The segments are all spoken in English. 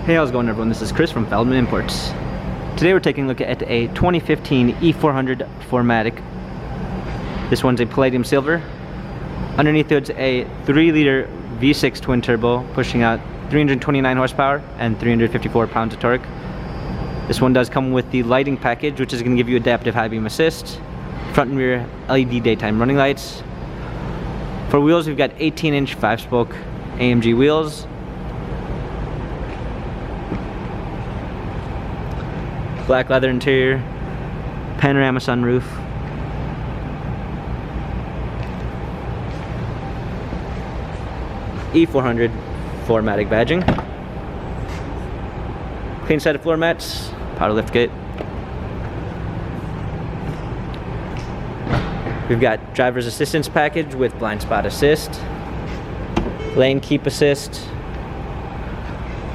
Hey, how's it going, everyone? This is Chris from Feldmann Imports. Today we're taking a look at a 2015 E400 4MATIC. This one's a palladium silver. Underneath it's a 3-liter V6 twin turbo pushing out 329 horsepower and 354 pounds of torque. This one does come with the lighting package, which is going to give you adaptive high beam assist, front and rear LED daytime running lights. For wheels, we've got 18-inch 5-spoke AMG wheels. Black leather interior, panorama sunroof. E400 4MATIC badging. Clean set of floor mats, power lift kit. We've got driver's assistance package with blind spot assist, lane keep assist,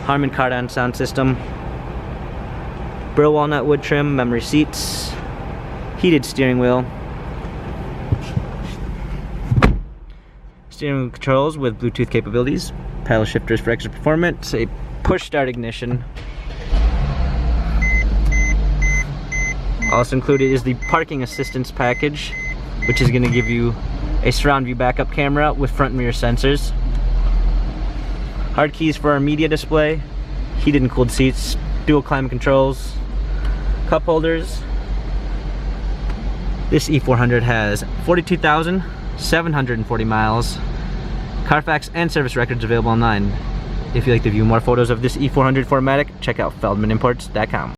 Harman Kardon sound system, Brill walnut wood trim, memory seats, heated steering wheel, steering wheel controls with Bluetooth capabilities, paddle shifters for extra performance, a push start ignition. Also included is the parking assistance package, which is going to give you a surround view backup camera with front and rear sensors, hard keys for our media display, heated and cooled seats, dual climate controls, cup holders. This E400 has 42,740 miles. Carfax and service records available online. If you'd like to view more photos of this E400 4MATIC, check out feldmanimports.com.